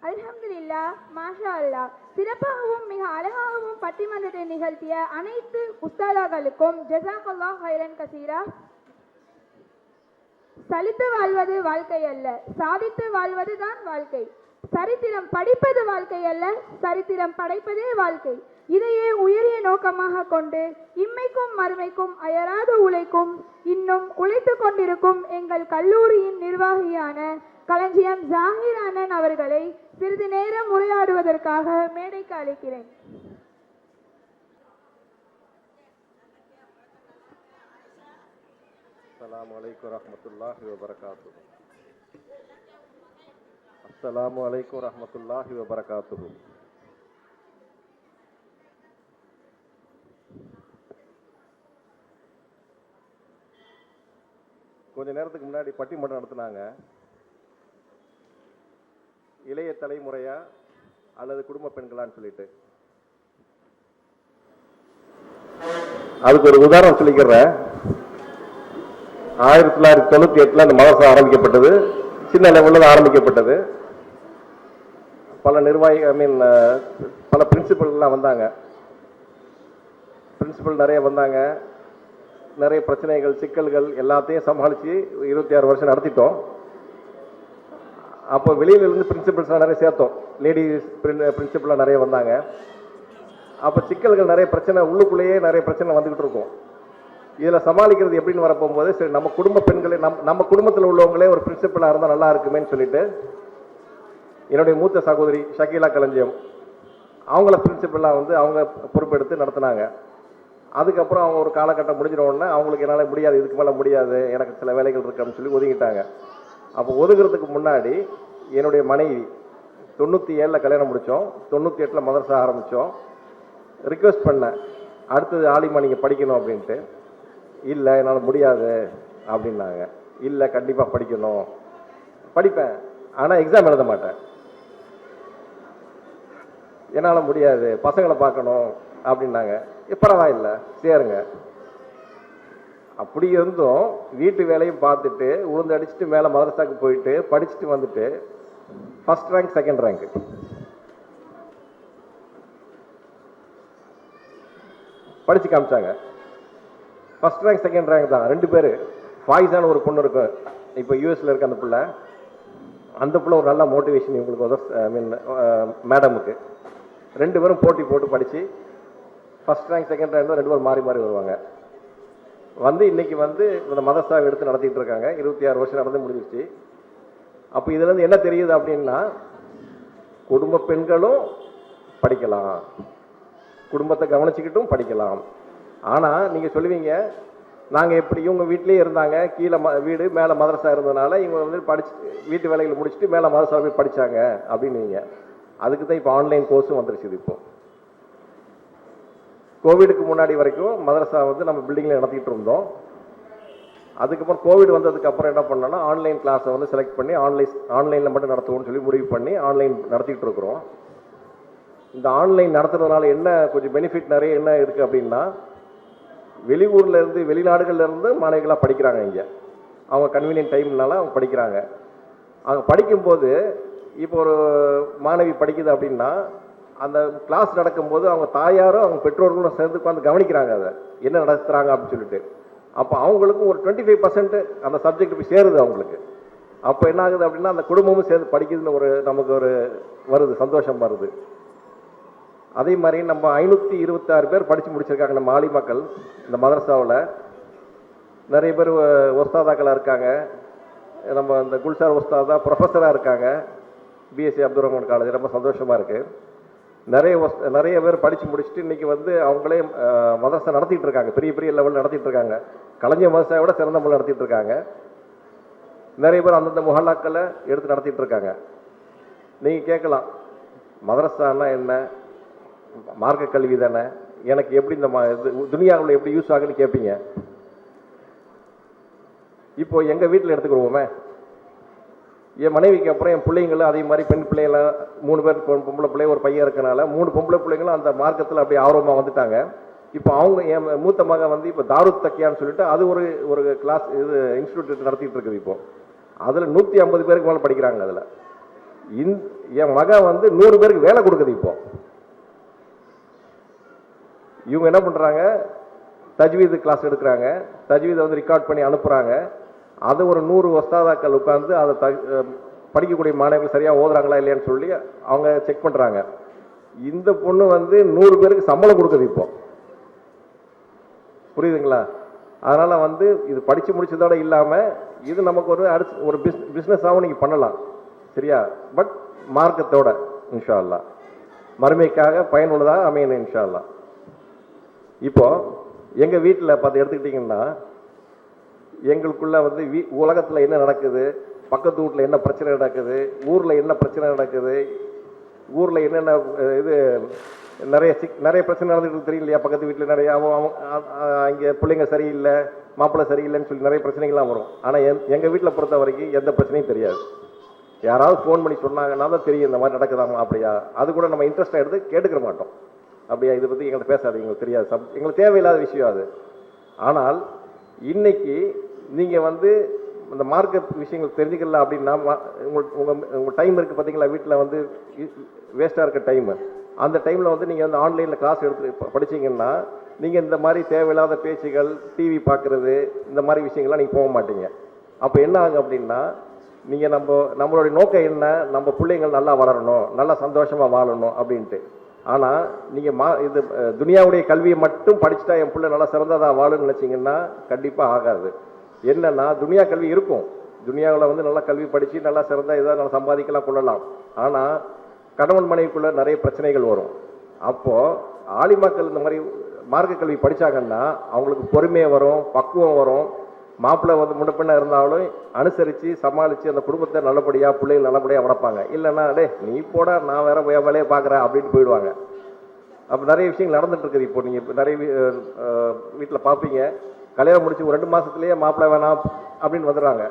அல்ஹம்துலில்லாஹ், மாஷா அல்லாஹ். சிறப்பாகவும் மிக அழகாகவும் பட்டிமன்றத்தை நிகழ்த்திய அனைத்து உஸ்தாதாக்களுக்கும் ஜஸாக்கல்லாஹ் ஹைரன் கசீரா. சலித்து வாழ்வது வாழ்க்கை அல்ல, சாதித்து வாழ்வதுதான் வாழ்க்கை. சரித்திரம் படிப்பது வாழ்க்கை அல்ல, சரித்திரம் படைப்பதே வாழ்க்கை. இதையே உயரிய நோக்கமாக கொண்டு இம்மைக்கும் மறுமைக்கும் அயராது உழைக்கும், இன்னும் உழைத்து கொண்டிருக்கும் எங்கள் கல்லூரியின் நிர்வாகியான களஞ்சியம் ஜாகிர் அண்ணன் அவர்களை சிறிது நேரம் உரையாடுவதற்காக மேடைக்கு அழைக்கிறேன். அஸ்ஸலாமு அலைக்கும் ரஹ்மத்துல்லாஹி வபரகாத்துஹு. அஸ்ஸலாமு அலைக்கும் ரஹ்மத்துல்லாஹி வபரகாத்துஹு. கொஞ்ச நேரத்துக்கு முன்னாடி பட்டிமன்றம் நடத்தினாங்க. இளைய தலைமுறையா அல்லது குடும்ப பெண்களான்னு சொல்லிட்டு அதுக்கு ஒரு உதாரணம் சொல்லிக்கிறேன். 1998 அந்த மதரசா ஆரம்பிக்கப்பட்டது. சின்ன லெவலில் ஆரம்பிக்கப்பட்டது. பல நிர்வாகி பல பிரின்சிபல்லாம் வந்தாங்க. பிரின்சிபல் நிறைய வந்தாங்க. நிறைய பிரச்சனைகள், சிக்கல்கள் எல்லாத்தையும் சமாளித்து 26 வருஷம் நடத்திட்டோம். அப்போ வெளியிலிருந்து பிரின்சிபல்ஸ்லாம் நிறைய சேர்த்தோம். லேடிஸ் பிரின்சிபல்லாம் நிறைய வந்தாங்க. அப்போ சிக்கல்கள் நிறைய பிரச்சனை, உள்ளுக்குள்ளேயே நிறைய பிரச்சனை வந்துக்கிட்டு இருக்கும். இதில் சமாளிக்கிறது எப்படின்னு வரப்போகும்போது, சரி நம்ம குடும்ப பெண்களே நம்ம குடும்பத்தில் உள்ளவங்களே ஒரு பிரின்சிபலாக இருந்தால் நல்லா இருக்குமேன்னு சொல்லிட்டு என்னுடைய மூத்த சகோதரி ஷக்கீலா களஞ்சியம் அவங்கள பிரின்சிபலாக வந்து அவங்க பொறுப்பெடுத்து நடத்தினாங்க. அதுக்கப்புறம் அவங்க ஒரு காலகட்டம் முடிஞ்சிடவுடனே அவங்களுக்கு என்னால் முடியாது, இதுக்கு மேலே முடியாது, எனக்கு சில வேலைகள் இருக்கு அப்படின்னு சொல்லி ஒதுங்கிட்டாங்க. அப்போ ஒதுங்கிறதுக்கு முன்னாடி என்னுடைய மனைவி 97 கல்யாணம் முடித்தோம், 98 மதரசா ஆரம்பித்தோம். ரிக்வெஸ்ட் பண்ணேன், அடுத்தது ஆலிமா நீங்கள் படிக்கணும் அப்படின்ட்டு. இல்லை என்னால் முடியாது அப்படின்னாங்க. இல்லை கண்டிப்பாக படிக்கணும், படிப்பேன், ஆனால் எக்ஸாம் எழுத மாட்டேன், என்னால் முடியாது, பசங்களை பார்க்கணும் அப்படின்னாங்க. பரவாயில்லை சேருங்க. அப்படி இருந்தும் வீட்டு வேலையும் பார்த்துட்டு உளுந்து அடிச்சுட்டு மேலே மதரசாக்கு போயிட்டு படிச்சுட்டு வந்துட்டு ஃபர்ஸ்ட் ரேங்க் செகண்ட் ரேங்க். படிச்சு காமிச்சாங்க. ஃபர்ஸ்ட் ரேங்க் செகண்ட் ரேங்க் தான். 2 பேர். ஃபாய்ஸான ஒரு பொண்ணு இருக்கும், இப்போ யூஎஸ்ல இருக்க அந்த பிள்ளை. அந்த பிள்ளை ஒரு நல்ல மோட்டிவேஷன் இவங்களுக்கு மேடமுக்கு. 2 பேரும் போட்டி போட்டு படித்து ஃபர்ஸ்ட் ரேங்க் செகண்ட் ரேங்க் தான் 2 பேரும் மாறி மாறி வருவாங்க. வந்து இன்னைக்கு வந்து இந்த மதரசாவை எடுத்து நடத்திட்டு இருக்காங்க. 26 வருஷம் நடந்து முடிஞ்சிச்சு. அப்போ இதுலேருந்து என்ன தெரியுது அப்படின்னா, குடும்ப பெண்களும் படிக்கலாம், குடும்பத்தை கவனிச்சுக்கிட்டும் படிக்கலாம். ஆனால் நீங்கள் சொல்லுவீங்க, நாங்கள் எப்படி இவங்க வீட்டிலேயே இருந்தாங்க, கீழே வீடு மேலே மதரசா இருந்ததுனால இவங்க வந்து படிச்சு வீட்டு வேலைகளை முடிச்சுட்டு மேலே மதரசா போய் படித்தாங்க அப்படின்னுவீங்க. அதுக்கு தான் இப்போ ஆன்லைன் கோர்ஸும் வந்துருச்சு. இப்போ கோவிடுக்கு முன்னாடி வரைக்கும் மதரசா வந்து நம்ம பில்டிங்கில் நடத்திட்டு இருந்தோம். அதுக்கப்புறம் கோவிட் வந்ததுக்கு அப்புறம் என்ன பண்ணோம்னா, ஆன்லைன் கிளாஸை வந்து செலக்ட் பண்ணி ஆன்லைனில் மட்டும் நடத்துவோம்னு சொல்லி முடிவு பண்ணி ஆன்லைன் நடத்திட்டு இருக்கிறோம். இந்த ஆன்லைன் நடத்துறதுனால என்ன கொஞ்சம் பெனிஃபிட் நிறைய என்ன இருக்குது அப்படின்னா, வெளியூர்ல இருந்து வெளிநாடுகள்ல இருந்து மாணவிகளாக படிக்கிறாங்க. இங்கே அவங்க கன்வீனியன்ட் டைம்னால அவங்க படிக்கிறாங்க. அவங்க படிக்கும்போது இப்போ ஒரு மாணவி படிக்குது அப்படின்னா, அந்த கிளாஸ் நடக்கும்போது அவங்க தாயாரும் அவங்க பெற்றோர்களும் சேர்ந்து உட்காந்து கவனிக்கிறாங்க, அதை என்ன நடத்துகிறாங்க அப்படின்னு சொல்லிட்டு. அப்போ அவங்களுக்கும் ஒரு 25% அந்த சப்ஜெக்ட் போய் சேருது அவங்களுக்கு. அப்போ என்ன ஆகுது அப்படின்னா, அந்த குடும்பமும் சேர்ந்து படிக்குதுன்னு ஒரு நமக்கு ஒரு வருது, சந்தோஷம் வருது. அதே மாதிரி நம்ம 526 பேர் படித்து முடிச்சிருக்காங்க நம்ம ஆலி மக்கள். இந்த மதரசாவில் நிறைய பேர் ஒஸ்தாதாக்களாக இருக்காங்க. நம்ம இந்த குல்சார் ஒஸ்தாதா ப்ரொஃபஸராக இருக்காங்க, பிஎஸ்சி அப்துல் ரஹ்மான் காலேஜ். ரொம்ப சந்தோஷமாக இருக்குது. நிறைய பேர் படித்து முடிச்சுட்டு இன்றைக்கி வந்து அவங்களே மதரசா நடத்திட்டு இருக்காங்க, பெரிய பெரிய லெவலில் நடத்திட்டு இருக்காங்க. களஞ்சியம் மதரசாவை விட சிறந்த முறையில் நடத்திட்டு இருக்காங்க. நிறைய பேர் அந்தந்த முஹல்லாக்களை எடுத்து நடத்திட்டு இருக்காங்க. நீங்கள் கேட்கலாம், மதரசான்னா என்ன, மார்க்க கல்வி தானே, எனக்கு எப்படி இந்த துனியாவில் எப்படி யூஸ் ஆகுன்னு கேட்பீங்க. இப்போ எங்கள் வீட்டில் எடுத்துக்கிடுவோமே, என் மனைவிக்கு அப்புறம் என் பிள்ளைங்களும் அதே மாதிரி பெண் பிள்ளைங்களாம் 3 பேர் பொம்பளை பிள்ளை ஒரு பையன் இருக்கனால 3 பொம்பளை பிள்ளைங்களும் அந்த மார்க்கத்தில் அப்படியே ஆர்வமாக வந்துட்டாங்க. இப்போ அவங்க என் மூத்த மகன் வந்து இப்போ தாருத் தக்கியான்னு சொல்லிட்டு அது ஒரு கிளாஸ் இது இன்ஸ்டியூட் நடத்திட்டு இருக்குது. இப்போ அதில் 150 பேருக்கு மேலே படிக்கிறாங்க. அதில் என் மகன் வந்து 100 பேருக்கு வேலை கொடுக்குது. இப்போ இவங்க என்ன பண்றாங்க, தஜ்வீது கிளாஸ் எடுக்கிறாங்க, தஜ்வீதை வந்து ரெக்கார்ட் பண்ணி அனுப்புறாங்க. அதை ஒரு 100 உஸ்தாதாக்கள் உட்கார்ந்து அதை படிக்கக்கூடிய மாணவர்கள் சரியா ஓதுறாங்களா இல்லையான்னு சொல்லி அவங்க செக் பண்றாங்க. இந்த பொண்ணு வந்து 100 பேருக்கு சம்பளம் கொடுக்குது இப்போ. புரியுதுங்களா? அதனால வந்து இது படிச்சு முடிச்சதோட இல்லாம இது நமக்கு ஒரு பிசினஸாகவும் நீங்க பண்ணலாம். சரியா? பட் மார்க்கத்தோட இன்ஷா அல்லாஹ் மறுமைக்காக பயனுள்ளதாக அமையணும் இன்ஷா அல்லாஹ். இப்போ எங்க வீட்டில் பார்த்து எடுத்துக்கிட்டீங்கன்னா, எங்களுக்குள்ள வந்து உலகத்துல என்ன நடக்குது, பக்கத்து வீட்டில் என்ன பிரச்சனை நடக்குது, ஊர்ல என்ன பிரச்சனை நடக்குது, ஊர்ல என்னென்ன இது நிறைய பிரச்சனை நடந்துட்டு தெரியும் இல்லையா? பக்கத்து வீட்டில் நிறைய இங்கே பிள்ளைங்க சரியில்லை, மாப்பிள்ளை சரியில்லைன்னு சொல்லி நிறைய பிரச்சனைகள்லாம் வரும். ஆனால் எங்கள் வீட்டில் பொறுத்த வரைக்கும் எந்த பிரச்சனையும் தெரியாது. யாராவது ஃபோன் பண்ணி சொன்னாங்கன்னா தான் தெரியும் இந்த மாதிரி நடக்குதாமா அப்படியா. அது கூட நம்ம இன்ட்ரெஸ்டாக எடுத்து கேட்டுக்கிற மாட்டோம். அப்படியா, இதை பற்றி எங்கள்கிட்ட பேசாது, எங்களுக்கு தெரியாது, எங்களுக்கு தேவையில்லாத விஷயம் அது. ஆனால் இன்னைக்கு நீங்கள் வந்து இந்த மார்க்கெட் விஷயங்கள் தெரிஞ்சுக்கல அப்படின்னா உங்கள் டைம் இருக்குது பார்த்தீங்களா, வீட்டில் வந்து வேஸ்ட்டாக இருக்க டைமு. அந்த டைமில் வந்து நீங்கள் வந்து ஆன்லைனில் கிளாஸ் எடுத்து படிச்சிங்கன்னா நீங்கள் இந்த மாதிரி தேவையில்லாத பேச்சுகள், டிவி பார்க்குறது, இந்த மாதிரி விஷயங்கள்லாம் நீங்கள் போக மாட்டீங்க. அப்போ என்ன ஆகும் அப்படின்னா, நீங்கள் நம்மளுடைய நோக்கம் என்ன, நம்ம பிள்ளைங்கள் நல்லா வளரணும், நல்லா சந்தோஷமாக வாழணும் அப்படின்ட்டு. ஆனால் நீங்கள் இது துனியாவுடைய கல்வியை மட்டும் படிச்சுட்டா என் பிள்ளை நல்லா சிறந்ததாக வாழுன்னு நினச்சிங்கன்னா கண்டிப்பாக ஆகாது. என்னன்னா, துனியா கல்வி இருக்கும், துனியாவில் வந்து நல்லா கல்வி படித்து நல்லா சிறந்த இதாக நல்லா சம்பாதிக்கலாம் கொள்ளலாம். ஆனால் கணவன் மனைவிக்குள்ள நிறைய பிரச்சனைகள் வரும். அப்போது ஆலிமாக்கள் இந்த மாதிரி மார்க்க கல்வி படித்தாங்கன்னா அவங்களுக்கு பொறுமையை வரும், பக்குவம் வரும். மாப்பிள்ளை வந்து முன்னப்பின்ன இருந்தாலும் அனுசரித்து சமாளித்து அந்த குடும்பத்தை நல்லபடியாக பிள்ளைகள் நல்லபடியாக வளர்ப்பாங்க. இல்லைன்னா டே நீ போட நான் வேற வேலையை பார்க்குறேன் அப்படின்னு போயிடுவாங்க. அப்போ நிறைய விஷயங்கள் நடந்துட்டு இருக்குது. இப்போ நீங்கள் நிறைய வீட்டில் பார்ப்பீங்க, கல்யாணம் முடிச்சு ஒரு 2 மாதத்துலேயே மாப்பிள்ளை வேணாம் அப்படின்னு வந்துடுறாங்க.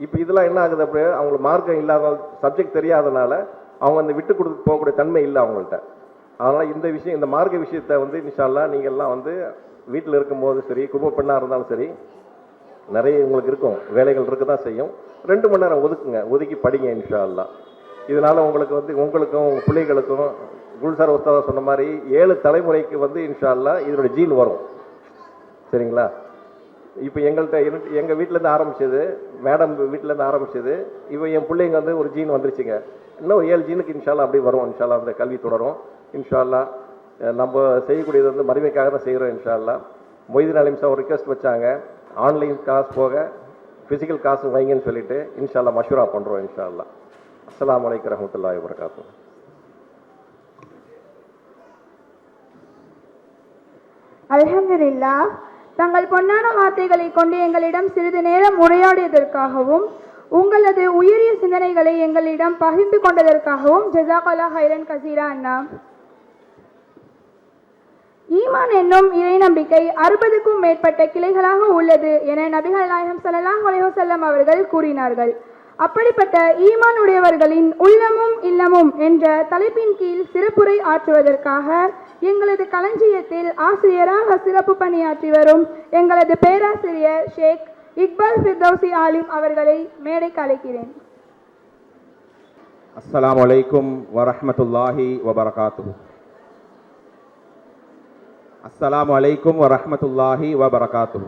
இப்போ இதெல்லாம் என்ன ஆகுது, அப்படியே அவங்களுக்கு மார்க்கம் இல்லாத சப்ஜெக்ட் தெரியாதனால அவங்க அந்த விட்டு கொடுத்து போகக்கூடிய தன்மை இல்லை அவங்கள்ட்ட. அதனால் இந்த விஷயம், இந்த மார்க்க விஷயத்தை வந்து இன்ஷா அல்லாஹ் நீங்கள்லாம் வந்து வீட்டில் இருக்கும்போது சரி, குடும்ப பெண்ணாக இருந்தாலும் சரி, நிறைய உங்களுக்கு இருக்கும், வேலைகள் இருக்க தான் செய்யும். 2 மணி நேரம் ஒதுக்குங்க, ஒதுக்கி படிங்க இன்ஷா அல்லாஹ். இதனால உங்களுக்கு வந்து உங்களுக்கும் உங்கள் பிள்ளைகளுக்கும் குல்சார் உஸ்தாதா சொன்ன மாதிரி 7 தலைமுறைக்கு வந்து இன்ஷா அல்லாஹ் இதோட ஜீன் வரும். சரிங்களா? இப்போ எங்கள் வீட்டிலேருந்து ஆரம்பிச்சது, மேடம் வீட்டிலேருந்து ஆரம்பிச்சது, இப்போ என் பிள்ளைங்க வந்து ஒரு ஜீன் வந்துருச்சுங்க. இன்னும் 7 ஜீனுக்கு இன்ஷா அல்லாஹ் அப்படி வரும். இன்ஷா அல்லாஹ் அந்த கல்வி தொடரும் இன்ஷா அல்லாஹ். நம்ம செய்யக்கூடியது வந்து மறுமைக்காக தான் செய்கிறோம் இன்ஷா அல்லாஹ். மொய்தீன் அலிம் சார் ஒரு ரிக்வெஸ்ட் வச்சாங்க, ஆன்லைன் காசு போக ஃபிசிக்கல் காசு வைங்கன்னு சொல்லிட்டு இன்ஷா அல்லாஹ் மஷூரா பண்ணுறோம் இன்ஷா அல்லாஹ். அஸ்ஸலாமு அலைக்கும் வரஹ்மத்துல்லாஹி வபரகாத்துஹு. அல்ஹம்துலில்லாஹ். தங்கள் பொன்னான வார்த்தைகளை கொண்டு எங்களிடம் சிறிது நேரம் உரையாடியதற்காகவும் உங்களது உயரிய சிந்தனைகளை எங்களிடம் பகிர்ந்து கொண்டதற்காகவும் ஜஸாக்கல்லாஹ் ஹைரன் கசீரா அண்ணா. ஈமான் என்னும் இறை நம்பிக்கை 60க்கும் மேற்பட்ட கிளைகளாக உள்ளது என நபிகள் நாயகம் ஸல்லல்லாஹு அலைஹி வஸல்லம் அவர்கள் கூறினார்கள். அப்படிப்பட்ட ஈமான் உடையவர்களின் உள்ளமும் இல்லமும் என்ற தலைப்பின் கீழ் சிறப்புரை ஆற்றுவதற்காக எங்களது களஞ்சியத்தில் ஆசிரியராக சிறப்பு பணியாற்றி வரும் எங்களது பேராசிரியர் ஷேக் இக்பால் ஃபிர்தௌசி ஆலிம் அவர்களை மேடைக்கு அழைக்கிறேன். அஸ்ஸலாமு அலைக்கும் வரஹ்மத்துல்லாஹி வபரகாத்துஹு. அஸ்ஸலாமு அலைக்கும் வரஹ்மத்துல்லாஹி வபரகாத்துஹு.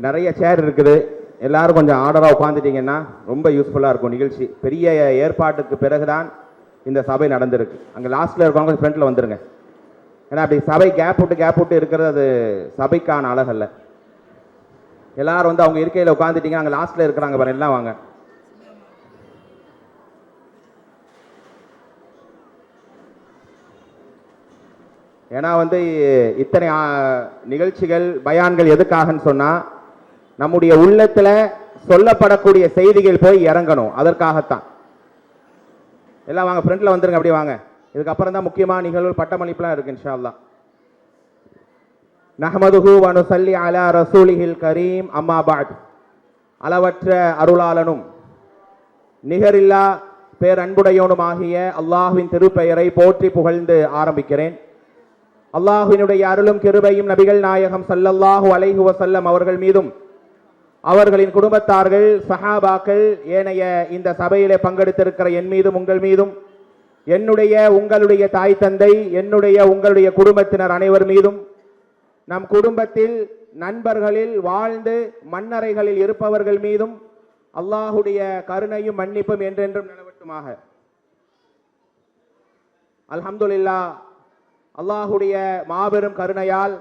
நிறைய சேர் இருக்குது, எல்லாரும் கொஞ்சம் ஆர்டராக உட்காந்துட்டீங்கன்னா ரொம்ப யூஸ்ஃபுல்லாக இருக்கும் நிகழ்ச்சி. பெரிய ஏற்பாட்டுக்கு பிறகுதான் இந்த சபை நடந்திருக்கு. அங்கே லாஸ்ட்டில் இருக்கவங்க ஃப்ரண்ட்டில் வந்துருங்க. ஏன்னா அப்படி சபை கேப் விட்டு இருக்கிறது அது சபைக்கான அழகல்ல. எல்லாரும் வந்து அவங்க இருக்கையில் உட்காந்துட்டீங்க, அங்கே லாஸ்ட்டில் இருக்கிறாங்க பாருங்க, எல்லாம் வாங்க. ஏன்னா வந்து இத்தனை நிகழ்ச்சிகள் பயான்கள் எதுக்காகன்னு சொன்னால் நம்முடைய உள்ளத்தில் சொல்லப்படக்கூடிய செய்திகள் போய் இறங்கணும், அதற்காகத்தான். எல்லாம் வாங்க, ஃப்ரண்ட்ல வந்துருங்க, அப்படியே வாங்க. இதுக்கப்புறம் தான் முக்கியமான நிகழ்வு பட்டமளிப்புலாம் இருக்கு இன்ஷா அல்லாஹ். நஹ்மதுஹு வ நுஸல்லி அலா ரசூலிஹில் கரீம் அம்மா பஅத். அளவற்ற அருளாளனும் நிகரில்லா பேரன்புடையோனுமாகிய அல்லாஹ்வின் திருப்பெயரை போற்றி புகழ்ந்து ஆரம்பிக்கிறேன். அல்லாஹ்வினுடைய அருளும் கிருபையும் நபிகள் நாயகம் ஸல்லல்லாஹு அலைஹி வஸல்லம் அவர்கள் மீதும் அவர்களின் குடும்பத்தார்கள், சஹாபாக்கள், ஏனைய இந்த சபையிலே பங்கெடுத்திருக்கிற என் மீதும் உங்கள் மீதும், என்னுடைய உங்களுடைய தாய் தந்தை, என்னுடைய உங்களுடைய குடும்பத்தினர் அனைவர் மீதும், நம் குடும்பத்தில் நண்பர்களில் வாழ்ந்து மண்ணறைகளில் இருப்பவர்கள் மீதும் அல்லாஹுடைய கருணையும் மன்னிப்பும் என்றென்றும் நிலவட்டுமாக. அல்ஹம்துலில்லாஹ், அல்லாஹுடைய மாபெரும் கருணையால்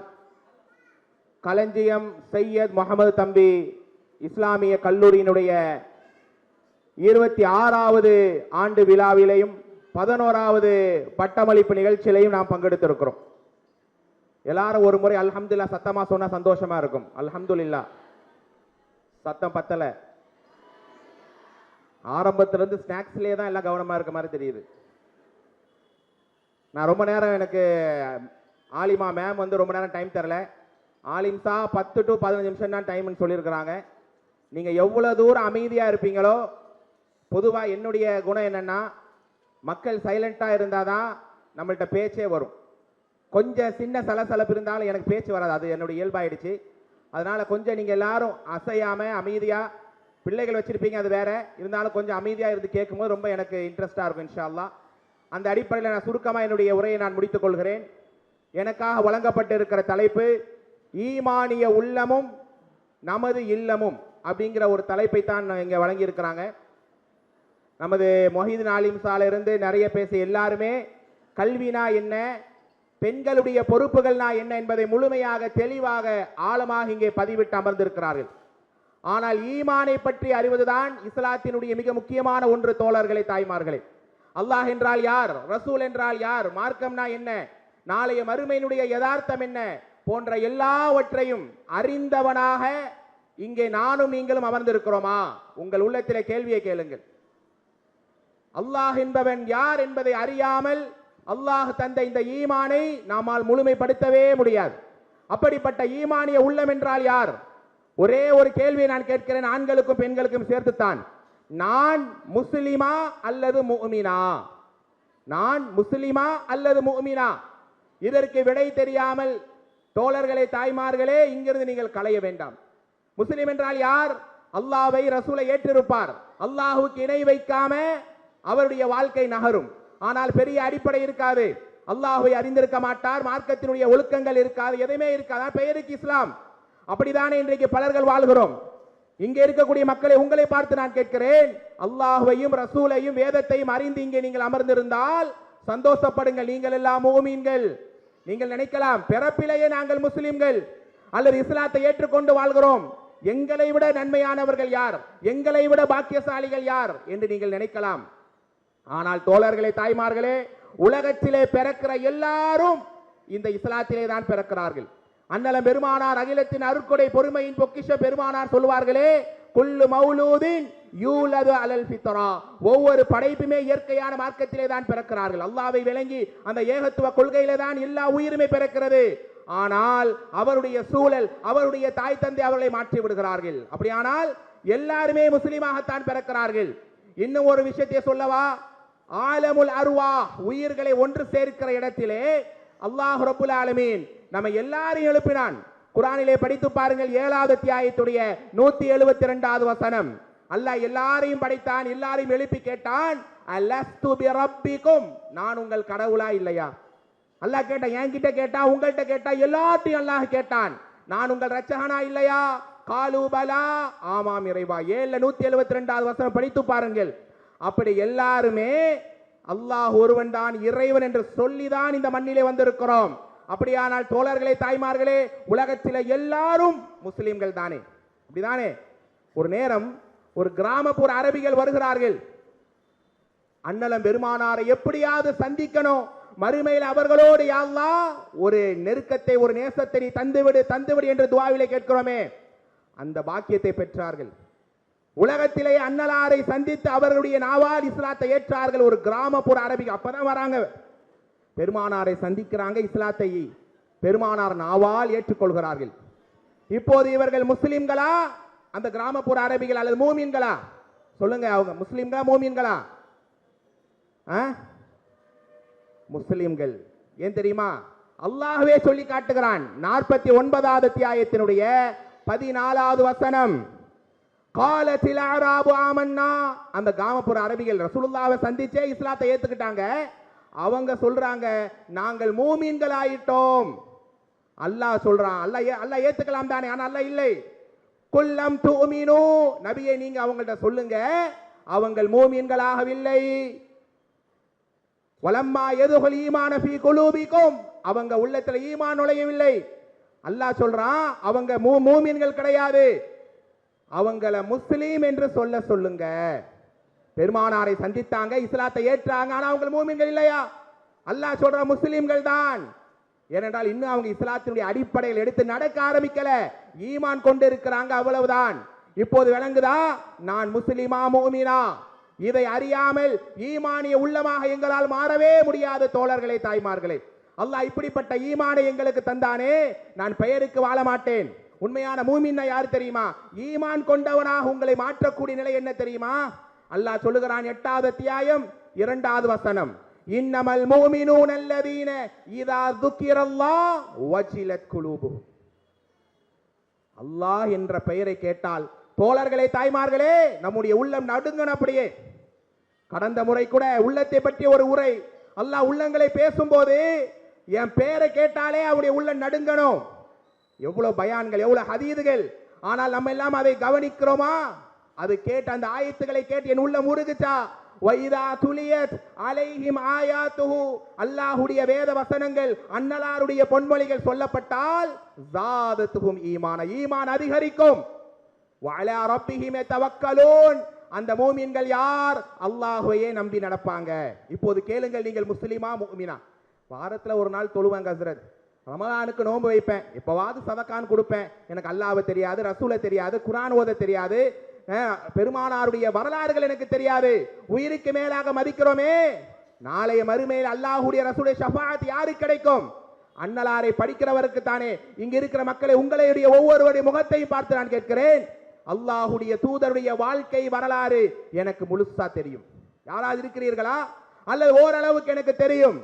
களஞ்சியம் சையத் முகமது தம்பி இஸ்லாமிய கல்லூரியினுடைய 26வது ஆண்டு விழாவிலையும் 11வது பட்டமளிப்பு நிகழ்ச்சியிலையும் நாம் பங்கெடுத்திருக்கிறோம். எல்லாரும் ஒரு முறை அல்ஹம்துலில்லாஹ் சத்தமா சொன்னா சந்தோஷமா இருக்கும். அல்ஹம்துலில்லாஹ். சத்தம் பத்தல. ஆரம்பத்திலிருந்து ஸ்நாக்ஸ்லேயே தான் எல்லாம் கவனமா இருக்க மாதிரி தெரியுது. நான் ரொம்ப நேரம், எனக்கு ஆலிமா மேம் வந்து ரொம்ப நேரம் டைம் தரல. ஆலிம்சா 10 to 15 நிமிஷம் தான் டைம்னு சொல்லியிருக்கிறாங்க. நீங்கள் எவ்வளோ தூரம் அமைதியாக இருப்பீங்களோ, பொதுவாக என்னுடைய குணம் என்னென்னா, மக்கள் சைலண்ட்டாக இருந்தால் தான் நம்மள்கிட்ட பேச்சே வரும். கொஞ்சம் சின்ன சலசலப்பு இருந்தாலும் எனக்கு பேச்சு வராது. அது என்னுடைய இயல்பாயிடுச்சு. அதனால் கொஞ்சம் நீங்கள் எல்லாரும் அசையாமல் அமைதியாக, பிள்ளைகள் வச்சுருப்பீங்க அது வேற, இருந்தாலும் கொஞ்சம் அமைதியாக இருந்து கேட்கும்போது ரொம்ப எனக்கு இன்ட்ரெஸ்டாக இருக்கும் இன்ஷா அல்லாஹ். அந்த அடிப்படையில் நான் சுருக்கமாக என்னுடைய உரையை நான் முடித்துக் கொள்கிறேன். எனக்காக வழங்கப்பட்டிருக்கிற தலைப்பு ஈமானிய உள்ளமும் நமது இல்லமும் அப்படிங்கிற ஒரு தலைப்பை தான் இங்கே வழங்கியிருக்கிறாங்க. நமது மொஹீதீன் ஆலிம்சால இருந்து நிறைய பேச எல்லாருமே கல்வினா என்ன, பெண்களுடைய பொறுப்புகள்னா என்ன என்பதை முழுமையாக தெளிவாக ஆழமாக இங்கே பதிவிட்டு அமர்ந்திருக்கிறார்கள். ஆனால் ஈமானை பற்றி அறிவதுதான் இஸ்லாத்தினுடைய மிக முக்கியமான ஒன்று. தோழர்களே, தாய்மார்களே, அல்லாஹ் என்றால் யார், ரசூல் என்றால் யார், மார்க்கம்னா என்ன, நாளைய மறுமையினுடைய யதார்த்தம் என்ன போன்ற எல்லாவற்றையும் அறிந்தவனாக இங்கே நானும் நீங்களும் அமர்ந்திருக்கிறோமா? உங்கள் உள்ளத்திலே கேள்வியை கேளுங்கள். அல்லாஹ் என்பவன் யார் என்பதை அறியாமல் அல்லாஹ் தந்த இந்த ஈமானை நாமால் முழுமைப்படுத்தவே முடியாது. அப்படிப்பட்ட ஈமானிய உள்ளம் என்றால் யார்? ஒரே ஒரு கேள்வியை நான் கேட்கிறேன், ஆண்களுக்கும் பெண்களுக்கும் சேர்த்துத்தான். நான் முஸ்லிமா அல்லது முஃமினா? நான் முஸ்லிமா அல்லது முஃமினா? இதற்கு விடை தெரியாமல் தோழர்களே, தாய்மார்களே, இங்கிருந்து நீங்கள் களைய வேண்டாம். முஸ்லிம் என்றால் யார்? அல்லாஹ்வை, ரசூலை ஏற்றிருப்பார். அல்லாஹுக்கு இணை வைக்காம அவருடைய வாழ்க்கை நகரும். ஆனால் பெரிய அடிப்படை இருக்காது. அல்லாஹ்வை அறிந்திருக்க மாட்டார், மார்க்கத்தினுடைய ஒழுக்கங்கள் இருக்காது, எதுவுமே இருக்காது. பெயருக்கு இஸ்லாம். அப்படித்தானே இன்றைக்கு பலர்கள் வாழ்கிறோம். இங்கே இருக்கக்கூடிய மக்களை உங்களை பார்த்து நான் கேட்கிறேன், அல்லாஹ்வையும் ரசூலையும் வேதத்தையும் அறிந்து இங்கே நீங்கள் அமர்ந்திருந்தால் சந்தோஷப்படுங்கள். நீங்கள் எல்லாம் முஃமின்கள். நீங்கள் நினைக்கலாம், பிறப்பிலேயே நாங்கள் முஸ்லிம்கள் அல்லது இஸ்லாத்தை ஏற்றுக்கொண்டு வாழ்கிறோம், எங்களை விட நன்மையானவர்கள் யார், எங்களை விட பாக்கியசாலிகள் யார் என்று நீங்கள் நினைக்கலாம். ஆனால் தோழர்களே, தாய்மார்களே, உலகத்திலே பிறக்கிற எல்லாரும் இந்த இஸ்லாத்திலே தான் பிறக்கிறார்கள். அண்ணலம் பெருமானார் அகிலத்தின் அருட்கொடை பொறுமையின் பொக்கிஷ பெருமானார் சொல்வார்களே, குல்லு மௌலூதின் யூலது அலல் ஃபித்ரா, ஒவ்வொரு படைப்புமே இயற்கையான மார்க்கத்திலே தான் பிறக்கிறார்கள். அல்லாஹ்வை விளங்கி அந்த ஏகத்துவ கொள்கையிலே தான் எல்லா உயிருமே பிறக்கிறது. ஆனால் அவருடைய சூழல், அவருடைய தாய் தந்தை அவர்களை மாற்றி விடுகிறார்கள். அப்படியானால் எல்லாருமே முஸ்லிமாகத்தான் பிறக்கிறார்கள். இன்னும் ஒரு விஷயத்தை சொல்லவா? ஆலமுல் அர்வாஹ், உயிர்களை ஒன்று சேர்க்கிற இடத்திலே அல்லாஹ் ரப்புல் ஆலமீன் நம்ம எல்லாரையும் எழுப்பினான். குர்ஆனிலே படித்து பாருங்கள், 7வது அத்தியாயத்துடைய 172வது வசனம். அல்லாஹ் எல்லாரையும் படைத்தான், எல்லாரையும் எழுப்பி கேட்டான், அலஸ்து பி ரப்பிக்கும், நான் உங்கள் கடவுளா இல்லையா? அல்லாஹ் கேட்டான், என்கிட்ட கேட்டா, உங்கள்கிட்ட கேட்டா, எல்லாத்தையும் அல்லாஹ் கேட்டான், நான் உங்கள் ரட்சகனா இல்லையா? காலு பலா, ஆமாம் இறைவா. 172வது வசனம் படித்து பாருங்கள். அப்படி எல்லாருமே அல்லாஹ் ஒருவன் தான் இறைவன் என்று சொல்லிதான் இந்த மண்ணிலே வந்திருக்கிறோம். அப்படியானால் தோழர்களே, தாய்மார்களே, உலகத்தில் எல்லாரும் முஸ்லிம்கள் தானே? அப்படிதானே? ஒரு நேரம் ஒரு கிராமப்புற அரபிகள் வருகிறார்கள். அண்ணலம் பெருமானாரை எப்படியாவது சந்திக்கணும், மறுமையில் அவர்களோடு யா அல்லாஹ் ஒரு நெருக்கத்தை, ஒரு நேசத்தை நீ தந்துவிடு தந்துவிடு என்று துஆவிலே கேட்கிறோமே, அந்த பாக்கியத்தை பெற்றார்கள். உலகத்திலே அன்னலாரை சந்தித்து அவர்களுடைய நாவால் இஸ்லாத்தை ஏற்றார்கள். ஒரு கிராமப்புற அரபிகள் அப்பதான் வராங்க, பெருமானாரை சந்திக்கிறாங்க, இஸ்லாத்தை பெருமானார் நாவால் ஏற்றுக்கொள்கிறார்கள். இப்போது இவர்கள் முஸ்லிம்களா, அந்த கிராமப்புற அரபிகள், அல்லது மூமின்களா? சொல்லுங்க, அவங்க முஸ்லிம்களா மூமின்களா? முஸ்லிம்கள். ஏன் தெரியுமா? அல்லாஹ்வே சொல்லி காட்டுகிறான். 49வது அத்தியாயத்தினுடைய 14வது வசனம். காலத்தில் அராபு ஆமன்னா, அந்த கிராமப்புற அரபிகள் ரசூலுல்லாஹ்வை சந்திச்சே இஸ்லாத்தை ஏத்துக்கிட்டாங்க. அவங்க சொல்றாங்க நாங்கள் மூமீன்கள் ஆயிட்டோம். அல்லாஹ் சொல்றான், அல்லாஹ் ஏத்துக்கலாம் தானே, ஆனா அல்லாஹ் இல்லை. குல்லம் துமினு, நபியே நீங்க அவங்கள்ட்ட சொல்லுங்க அவங்கள் மூமீன்களாகவில்லை. வலம்மா யதுகுல் ஈமான ஃபீ குலூபிக்கும், அவங்க உள்ளத்துல ஈமான் நுழையவில்லை. அல்லாஹ் சொல்றான் அவங்க மூமீன்கள் கிடையாது, அவங்கள முஸ்லீம் என்று சொல்லுங்க. பெருமானாரை சந்தித்தாங்க, இஸ்லாத்தை ஏற்றாங்க, ஆனா அவங்க மூமீன்கள் இல்லையா? அல்லாஹ் சொல்ற முஸ்லீம்கள் தான். ஏனென்றால் இன்னும் அவங்க இஸ்லாத்தினுடைய அடிப்படையில் எடுத்து நடக்க ஆரம்பிக்கல, ஈமான் கொண்டு இருக்கிறாங்க, அவ்வளவுதான். இப்போது விளங்குதா நான் முஸ்லிமா முஃமினா? இதை அறியாமல் ஈமானிய உள்ளமாக எங்களால் மாறவே முடியாது. தோழர்களே, தாய்மார்களே, அல்லாஹ் இப்படிப்பட்ட ஈமானை எங்களுக்கு தந்தானே, நான் பெயருக்கு வாழ மாட்டேன். உண்மையான மூமின்னா யார் தெரியுமா? ஈமான் கொண்டவனாக உங்களை மாற்றக்கூடிய நிலை என்ன தெரியுமா? அல்லாஹ் சொல்லுகிறான் 8வது அத்தியாயம் 2வது வசனம், இன்னமல் முஃமினூன அல்லதீன இதா ذுக்கிரல்லாஹ் வஜிலத் குலூபுஹும். அல்லாஹ் என்ற பெயரை கேட்டால் தோழர்களே, தாய்மார்களே, நம்முடைய உள்ளம் நடுங்கணும். அப்படியே கடந்த முறை கூட உள்ளத்தை பற்றிய ஒரு உரை, அல்லாஹ் உள்ளங்களை பேசும்போது என் பெயரை கேட்டாலே அவருடைய உள்ளம் நடுங்கணும். எவ்வளவு பயான்கள், எவ்வளவு ஹதீதுகள், ஆனால் நம்ம எல்லாம் அதை கவனிக்கிறோமா? அது கேட்ட அந்த ஆயத்துக்களை கேட்டு என் உள்ளம் உருகுச்சா? வைதா துலியத் அலைஹிம் ஆயாத்துஹு, அல்லாஹ்வுடைய வேத வசனங்கள், அன்னலாருடைய பொன்மொழிகள் சொல்லப்பட்டால் ஜாதத்துஹும் ஈமான, ஈமான் அதிகரிக்கும். வஅலா ரப்பிஹிம் யதவக்கலூன், அந்த மூமின்கள் யார்? அல்லாஹ்வையே நம்பி நடப்பாங்க. இப்போது கேளுங்கள், நீங்கள் முஸ்லிமா முஃமினா? வாரத்துல ஒரு நாள் தொழுவாங்க ஹஸ்ரத், ரமலானுக்கு நோன்பு வைப்பேன், எப்பவாவது சதக்கான் கொடுப்பேன், எனக்கு அல்லாஹ்வை தெரியாது, ரசூலை தெரியாது, குர்ஆன் ஓத தெரியாது, பெருமானாருடைய வரலாறுகள் எனக்கு தெரியாது, உயிருக்கு மேலாக மதிக்கிறோமே, நாளைய மறுமையில் அல்லாஹ்வுடைய ரசூலுடைய ஷஃபாஅத் யாருக்கு கிடைக்கும்? அன்னலாரை படிக்கிறவருக்கு தானே. இங்க இருக்கிற மக்களை, உங்களுடைய ஒவ்வொருவருடைய முகத்தையும் பார்த்து நான் கேட்கிறேன், அல்லாஹ்வுடைய தூதருடைய வாழ்க்கை வரலாறு எனக்கு முழுசா தெரியும். யாராவது இருக்கிறீர்களா? அல்லது ஓரளவுக்கு எனக்கு தெரியும்.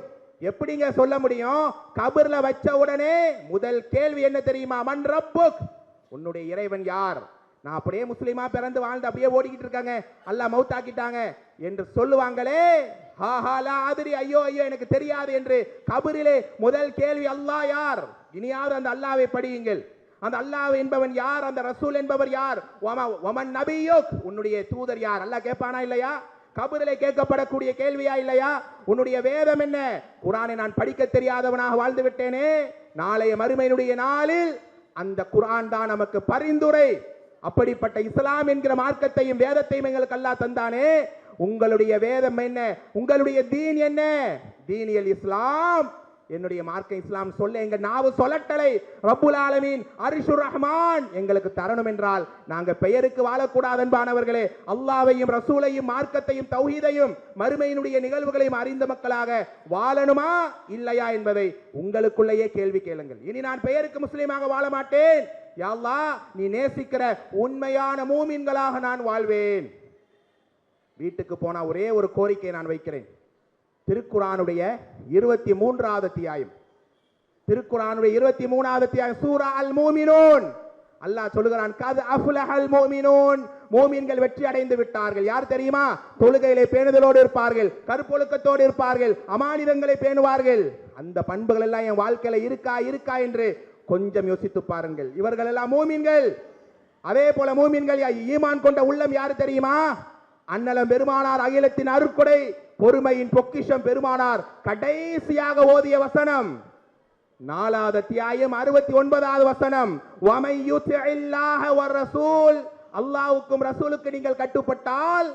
எப்படிங்க சொல்ல முடியும்? கபர்ல வச்ச உடனே முதல் கேள்வி என்ன தெரியுமா? மன் ரப்புக், உன்னுடைய இறைவன் யார்? நான் அப்படியே முஸ்லிமா பிறந்து வாழ்ந்து அப்படியே ஓடிக்கிட்டு இருக்காங்க, அல்லாஹ் மௌத்தாக்கிட்டாங்க என்று சொல்லுவாங்களே, ஹாஹாலா ஆதிரி, ஐயோ ஐயோ எனக்கு தெரியாது என்று கபரிலே முதல் கேள்வி அல்லாஹ் யார்? இனியாவது அந்த அல்லாஹ்வை படியுங்கள். அந்த அல்லாஹ் என்பவன் யார்? அந்த ரசூல் என்பவர் யார்? வமன் நபியுக், உன்னுடைய தூதர் யார்? அல்லாஹ் கேட்பானா இல்லையா? கபரிலே கேட்கப்படக்கூடிய கேள்வியா இல்லையா? உன்னுடைய வேதம் என்ன? குர்ஆனை நான் படிக்க தெரியாதவனாக வாழ்ந்து விட்டேனே, நாளைய மறுமையினுடைய நாளில் அந்த குர்ஆன் தான் நமக்கு பரிந்துரை. அப்படிப்பட்ட இஸ்லாம் என்கிற மார்க்கத்தையும் வேதத்தையும் எங்களுக்கு அல்லாஹ் தந்தானே, உங்களுடைய வேதம் என்ன? உங்களுடைய தீன் என்ன? தீனியல் இஸ்லாம், என்னுடைய மார்க்க இஸ்லாம் சொல்ல எங்க நாவு சொல்லட்டலை. ரப்புல் ஆலமீன் அர்ஷுர் ரஹ்மான் எங்களுக்கு தரணும் என்றால் நாங்க பெயருக்கு வாழக்கூடாது. அன்பானவர்களே, அல்லாஹ்வையும் ரசூலையும் மார்க்கத்தையும் தௌஹீதையும் மறுமையினுடைய நிகழ்வுகளையும் அறிந்த மக்களாக வாழணுமா இல்லையா என்பதை உங்களுக்குள்ளேயே கேள்வி கேளுங்கள். இனி நான் பெயருக்கு முஸ்லீமாக வாழ மாட்டேன், யா அல்லாஹ் நீ நேசிக்கிற உண்மையான மூமின்களாக நான் வாழ்வேன். வீட்டுக்கு போனா ஒரே ஒரு கோரிக்கை நான் வைக்கிறேன். திருக்குர்ஆனுடைய 23வது அத்தியாயம், திருக்குர்ஆனுடைய 23வது அத்தியாயம், சூரா அல் மூமினூன், அல்லாஹ் சொல்லுகிறான், கத் அஃப்லஹல் மூமினூன், மூமின்கள் வெற்றி அடைந்து விட்டார்கள். யார் தெரியுமா? தொழுகையிலே பேணுதலோடு இருப்பார்கள், கற்பொழுக்கத்தோடு இருப்பார்கள், அமானிதங்களை பேணுவார்கள். அந்த பண்புகள் எல்லாம் என் வாழ்க்கையில இருக்கா என்று கொஞ்சம் யோசித்து பாருங்கள். இவர்கள் எல்லாம் மூமின்கள். அதே போல மூமின்கள் ஈமான் கொண்ட உள்ளம் யார் தெரியுமா? அன்னலம் பெருமானார் அகிலத்தின் அருட்கொடை, பொறுமையின் பொக்கிஷம் பெருமானார் கடைசியாக ஓதிய வசனம், 4வது அத்தியாயம் 69வது வசனம், வமை யுத்திஇல்லாஹ வர்ரசூல், அல்லாஹ்வுக்கும் ரசூலுக்கு நீங்கள் கட்டுப்பட்டால்,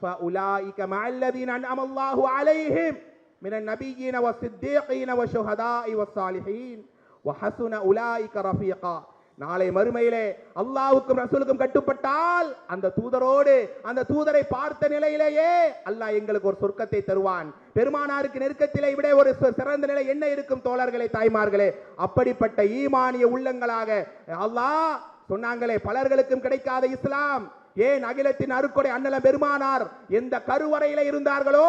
ஃபஉலாயிக மஅல்லதீன அன்அமல்லாஹு அலைஹிம் மினன் நபிய்யீன வஸ்ஸித்தீகீன வஷ்ஷுஹதாஇ வஸ்ஸாலிஹீன் வஹஸுன உலாயிக ரஃபீகா. நாளை மறுமையிலே அல்லாஹ்வுக்கும் ரசூலுக்கும் கட்டுப்பட்டால் அந்த தூதரோடு, அந்த தூதரை பார்த்த நிலையிலேயே அல்லாஹ் எங்களுக்கு ஒரு சொர்க்கத்தை தருவான். பெருமானாருக்கு நெருக்கத்திலே விட ஒரு சிறந்த நிலை என்ன இருக்கும் தோழர்களே, தாய்மார்களே? அப்படிப்பட்ட ஈமானிய உள்ளங்களாக அல்லாஹ் சொன்னாங்களே, பலர்களுக்கும் கிடைக்காத இஸ்லாம், ஏன் அகிலத்தின் அருட்கொடை அண்ணலம் பெருமானார் எந்த கருவறையில இருந்தார்களோ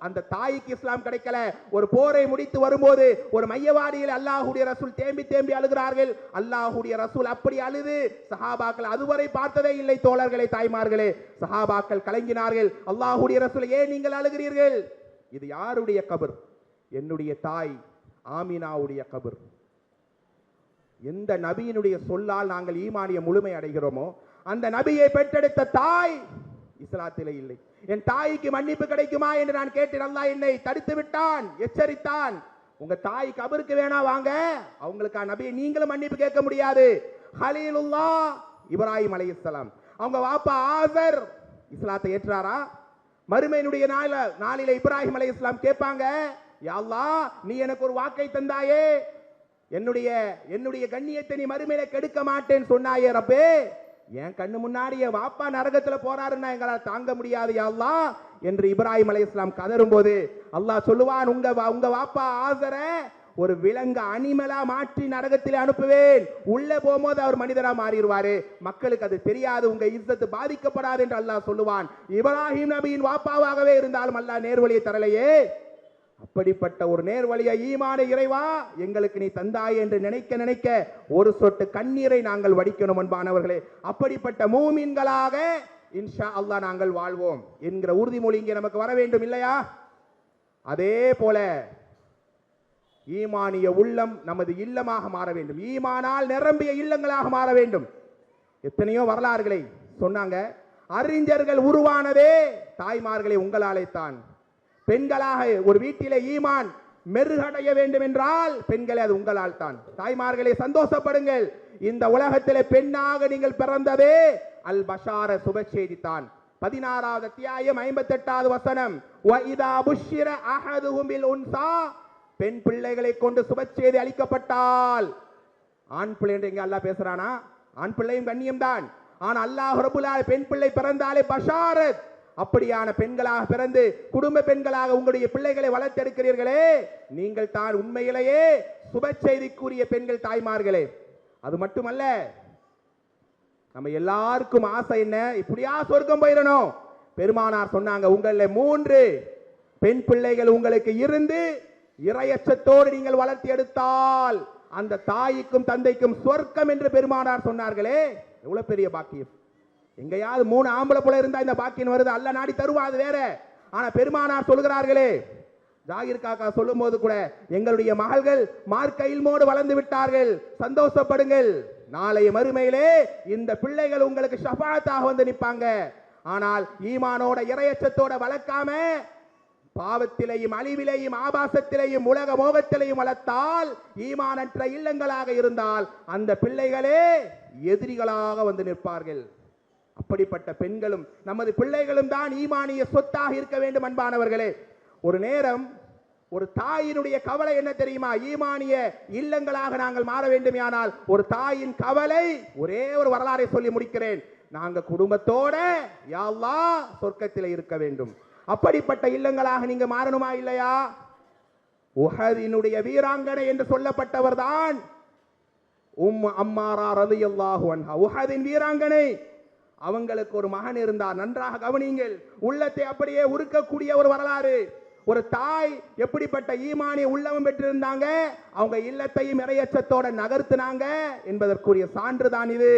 அந்த தாய்க்கு இஸ்லாம் கிடைக்கல. ஒரு போரை முடித்து வரும்போது ஒரு மையவாடியில் அல்லாஹ்வுடைய ரசூல் தேம்பி தேம்பி அழுகிறார்கள். அல்லாஹ்வுடைய ரசூல் அப்படி அழுது சஹாபாக்கள் அதுவரை பார்த்ததே இல்லை. தோழர்களே, தாய்மார்களே, சஹாபாக்கள் கலங்கினார்கள். அல்லாஹ்வுடைய ரசூல், ஏன் நீங்கள் அழுகிறீர்கள்? இது யாருடைய கபர்? என்னுடைய தாய் ஆமினாவுடைய கபர். எந்த நபியினுடைய சொல்லால் நாங்கள் ஈமானிய முழுமை அடைகிறோமோ அந்த நபியை பெற்றெடுத்த தாய் இஸ்லாத்திலே இல்லை. என் தாய்க்கு மன்னிப்பு கிடைக்குமா என்று நான் கேட்டேன். அல்லாஹ் என்னை தடுத்து விட்டான், எச்சரித்தான். உங்க தாய் கபருக்கு வேணா வாங்க, அவங்களுக்கா நபியை நீங்களும் மன்னிப்பு கேட்க முடியாது. ஹலீலுல்லாஹ் இப்ராஹிம் அலைஹிஸ்ஸலாம், அவங்க வாப்பா ஆசர் இஸ்லாத்தை ஏற்றாரா? மறுமையினுடைய நாளில இப்ராஹிம் அலைஹிஸ்ஸலாம் கேட்பாங்க, யா அல்லாஹ் நீ எனக்கு ஒரு வாக்கை தந்தாயே, என்னுடைய கண்ணியத்தை நீ மறுமையில கெடுக்க மாட்டேன்னு சொன்னாயே ரப்பே, என் கண்ணு முன்னாடி என் வாப்பா நரகத்துல போறாருன்னா எங்களால் தாங்க முடியாது யா அல்லாஹ் என்று இப்ராஹிம் அலைஹிஸ்ஸலாம் கதரும் போது அல்லாஹ் சொல்லுவான், உங்க வாப்பா ஆசர ஒரு விலங்கு அனிமலா மாற்றி நரகத்திலே அனுப்புவேன். உள்ள போகும்போது அவர் மனிதரா மாறிடுவாரு. மக்களுக்கு அது தெரியாது, உங்க இஸ்ஸத்து பாதிக்கப்படாது என்று அல்லாஹ் சொல்லுவான். இப்ராஹிம் நபியின் வாப்பாவாகவே இருந்தாலும் அல்லாஹ் நேர்வழியை தரலையே. அப்படிப்பட்ட ஒரு நேர்வழியை ஈமான இறைவா எங்களுக்கு நீ தந்தாய் என்று நினைக்க ஒரு சொட்டு கண்ணீரை நாங்கள் வடிக்கணும் அன்பானவர்களே. அப்படிப்பட்ட மூமின்களாக இன்ஷா அல்லாஹ் நாங்கள் வாழ்வோம் என்கிற உறுதிமொழி இங்கே நமக்கு வர வேண்டும் இல்லையா? அதே போல ஈமானிய உள்ளம் நமது இல்லமாக மாற வேண்டும். ஈமானால் நிரம்பிய இல்லங்களாக மாற வேண்டும். எத்தனையோ வரலாறுகளை சொன்னாங்க. அறிஞர்கள் உருவானதே தாய்மார்களை உங்களாலே தான். பெண்களாக ஒரு வீட்டிலே ஈமான் மெருகடைய வேண்டும் என்றால் பெண்களே அது உங்களால் தான். தாய்மார்களை சந்தோஷப்படுங்கள். இந்த உலகத்திலே பெண்ணாக நீங்கள் பிறந்ததே அல் பஷார சுப செய்தி தான். 16வது அத்தியாயம் 58வது வசனம், வஇதா புஷ்ஷிர அஹதுஹும் பில் உன்சா, பெண் பிள்ளைகளை கொண்டு சுப செய்தி அளிக்கப்பட்டால், ஆண் பிள்ளை என்று எங்க அல்லாஹ் பேசுறானா? ஆண் பிள்ளையும் கண்ணியம் தான். ஆனா அல்லாஹ் ரப்புல் ஆலமீன் பெண் பிள்ளை பிறந்தாலே பஷாரத், அப்படியான பெண்களாக பிறந்து குடும்ப பெண்களாக உங்களுடைய பிள்ளைகளை வளர்த்தெடுக்கிறீர்களே, நீங்கள் தான் உண்மையிலேயே சுப செய்திக்குரிய பெண்கள், தாய்மார்களே. அது மட்டுமல்ல, நம்ம எல்லாருக்கும் ஆசை என்ன? இப்படியா சொர்க்கம் போயிடணும். பெருமானார் சொன்னாங்க, உங்களில் 3 பெண் பிள்ளைகள் உங்களுக்கு இருந்து இறையச்சத்தோடு நீங்கள் வளர்த்தி எடுத்தால் அந்த தாய்க்கும் தந்தைக்கும் சொர்க்கம் என்று பெருமானார் சொன்னார்களே. எவ்வளவு பெரிய பாக்கியம்! எங்கேயாவது 3 ஆம்பளை புள்ள இருந்தா இந்த பாக்கியம் வருது, அல்ல நாடி தருவாது வேற. ஆனா பெருமானார் சொல்கிறார்களே, ஜாகிர் காக்கா சொல்லும் போது கூட, எங்களுடைய மகள்கள் மார்க்க இல்மோடு வளர்ந்து விட்டார்கள், சந்தோஷப்படுங்கள், நாளைய மறுமையிலே இந்த பிள்ளைகள் உங்களுக்கு ஷஃபாத்தாக வந்து நிற்பாங்க. ஆனால் ஈமானோட இறையச்சத்தோட வளர்க்காம பாவத்திலேயும் அழிவிலேயும் ஆபாசத்திலேயும் உலக மோகத்திலேயும் வளர்த்தால், ஈமானற்ற இல்லங்களாக இருந்தால் அந்த பிள்ளைகளே எதிரிகளாக வந்து நிற்பார்கள். அப்படிப்பட்ட பெண்களும் நமது பிள்ளைகளும் தான் ஈமானிய சொத்தாக இருக்க வேண்டும் அன்பானவர்களே. ஒரு நேரம் ஒரு தாயினுடைய கவலை என்ன தெரியுமா? ஈமானிய இல்லங்களாக நாங்கள் மாற வேண்டுமானால் ஒரு தாயின் கவலை, ஒரே ஒரு வரலாறை சொல்லி முடிக்கிறேன். நாங்க குடும்பத்தோட யா அல்லாஹ் சொர்க்கத்தில் இருக்க வேண்டும். அப்படிப்பட்ட இல்லங்களாக நீங்க மாறணுமா இல்லையா? உஹதினுடைய வீராங்கனை என்று சொல்லப்பட்டவர் தான் அம்மாரா ரலியல்லாஹு அன்ஹா. உஹதின் வீராங்கனை, அவங்களுக்கு ஒரு மகன் இருந்தார். நன்றாக கவனியுங்கள், உள்ளத்தை அப்படியே உருக்கக்கூடிய ஒரு வரலாறு. ஒரு தாய் எப்படிப்பட்ட ஈமானிய உள்ளம் பெற்றிருந்தாங்க, அவங்க இல்லத்தையும் இறையச்சத்தோட நகர்த்தினாங்க என்பதற்குரிய சான்று தான் இது.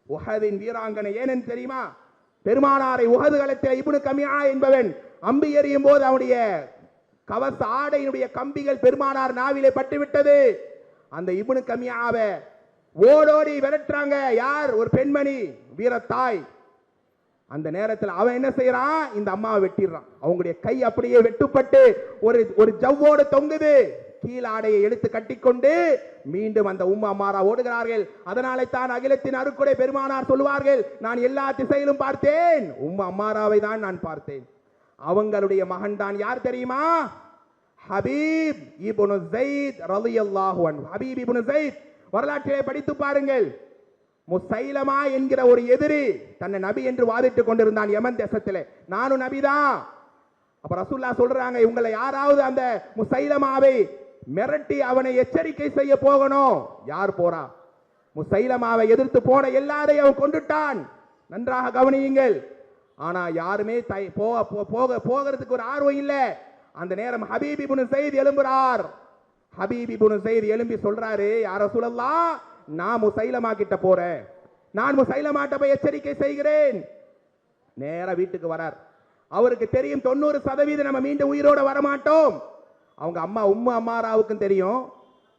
உஹதின் வீராங்கனை ஏனென்று தெரியுமா? பெருமானாரை உஹது களத்தில் இப்னு கமியா என்பவன் அம்பி எறியும் போது அவனுடைய கவச ஆடையினுடைய கம்பிகள் பெருமானார் நாவிலே பட்டுவிட்டது. அந்த இப்னு கமியாவை ஓடோடி விரட்டுறாங்க. யார்? ஒரு பெண்மணி, வீரத்தாய். அந்த நேரத்தில் அவன் என்ன செய்யறான்? இந்த அம்மாவை வெட்டிடுறான். அவங்களுடைய கை அப்படியே வெட்டுப்பட்டு ஒரு ஜவ்வோடு தொங்குது. கீழாடையை எடுத்து கட்டிக்கொண்டு மீண்டும் அந்த அம்மாரா ஓடுகிறார்கள். அதனாலே தான் அகிலத்தின் அருட்கொடை பெருமானார் சொல்லுவார்கள், நான் எல்லா திசையிலும் பார்த்தேன், அம்மாராவை தான் நான் பார்த்தேன். அவங்களுடைய மகன் தான் யார் தெரியுமா? ஹபீப் இப்னு ஸைத் ரலியல்லாஹு அன்ஹு. ஹபீப் இப்னு ஸைத் வரலாற்றிலே படித்து பாருங்கள். முசைலமா என்கிற ஒரு எதிரி தன்னை நபி என்று வாதிட்டுக் கொண்டிருந்தான் யமன் தேசத்திலே. நானும் நபிதான். அப்ப ரசூலுல்லாஹ் சொல்றாங்க, இவங்களை யாராவது அந்த முசைலமாவை மிரட்டி அவனை எச்சரிக்கை செய்ய போகணும். யார் போறா? முசைலமாவை எதிர்த்து போன எல்லாரையும் அவன் கொண்டுட்டான். நன்றாக கவனியுங்கள். ஆனா யாருமே போகிறதுக்கு ஒரு ஆர்வம் இல்லை. அந்த நேரம் ஹபீப் இப்னு ஸைத் எழும்புறார். ஹபீப் இப்னு ஸைத் எழும்பி சொல்றாரு, யா ரசூலல்லாஹ், நான் முசைலமா கிட்ட போறேன், நான் முசைலமாட்ட போய் எச்சரிக்கை செய்கிறேன். நேரா வீட்டுக்கு வரார். அவருக்கு தெரியும் 90% நம்ம மீண்டும் உயிரோட வரமாட்டோம். அவங்க அம்மா அம்மாராவுக்கும் தெரியும்.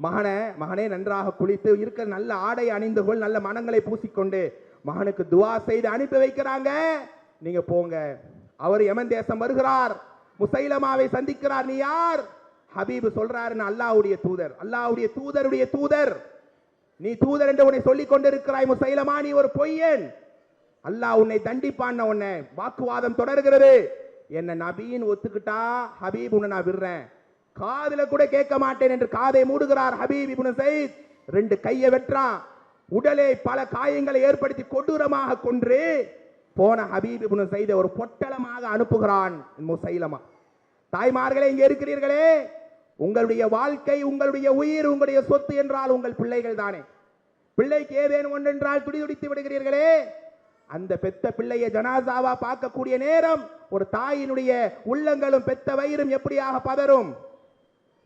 மகனே நன்றாக குளித்து இருக்க நல்ல ஆடை அணிந்து கொள், நல்ல மனங்களை பூசிக்கொண்டு மகனுக்கு துவா செய்து அனுப்பி வைக்கிறாங்க. நீங்க போங்க. அவர் யமன் தேசம் வருகிறார், முசைலமாவை சந்திக்கிறார். நீ யார்? ஹபீப் சொல்றாரு, நான் அல்லாஹ்வுடைய தூதர், அல்லாஹ்வுடைய தூதருடைய தூதர். நீ தூதர் என்று உன்னை சொல்லிக் கொண்டிருக்கிறாய் முசைலமா, நீ ஒரு பொய்யன். அல்லாஹ் உன்னை தண்டிப்பான். உன்னை வாக்குவாதம் தொடர்கிறது. என்ன நபின்னு ஒத்துக்கிட்டா ஹபீப் உன்னை நான் விடுறேன், காதுல கூட கேட்க மாட்டேன் என்று காதை மூடுகிறார் ஹபீப் இப்னு ஸைத். 2 கையை வெற்றான். உடலை பல காயங்களை ஏற்படுத்தி கொடூரமாக கொன்று போன ஹபீப் இப்னு ஸைதை ஒரு பொட்டலமாக அனுப்புகிறான் முசைலமா. தாய்மார்களே, இங்கே இருக்கிறீர்களே, உங்களுடைய வாழ்க்கை, உங்களுடைய உயிர், உங்களுடைய சொத்து என்றால் உங்கள் பிள்ளைகள் தானே. பிள்ளைக்கு ஏதேனும் ஒன்றென்றால் துடிதுடித்து விடுகிறீர்களே. அந்த பெத்த பிள்ளையை ஜனாசாவா பார்க்கக்கூடிய நேரம் ஒரு தாயினுடைய உள்ளங்களும் பெத்த வயிறும் எப்படியாக பதறும்.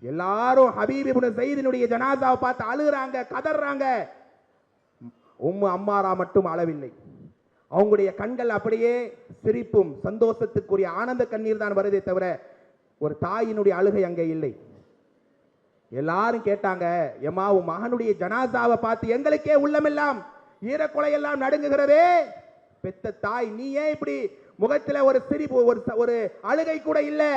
எல்லாரும் ஹபீப் இப்னு ஸைதினுடைய ஜனாசாவை பார்த்து அழுகிறாங்க, கதறாங்க. அம்மாரா மட்டும் அளவில்லை. அவங்களுடைய கண்கள் அப்படியே சிரிப்பும் சந்தோஷத்துக்குரிய ஆனந்த கண்ணீர் தான் வருதே தவிர ஒரு தாயினுடைய அழுகை அங்கே இல்லை. எல்லாரும் கேட்டாங்க, எம்மா உன் மகனுடைய ஜனாசாவை பார்த்து எங்களுக்கே உள்ளமெல்லாம் ஈரக்குலையெல்லாம் நடுங்குகிறதே. பெத்த தாய், நீ ஏன் இப்படி முகத்தில் ஒரு சிரிப்பு, ஒரு அழுகை கூட இல்லை?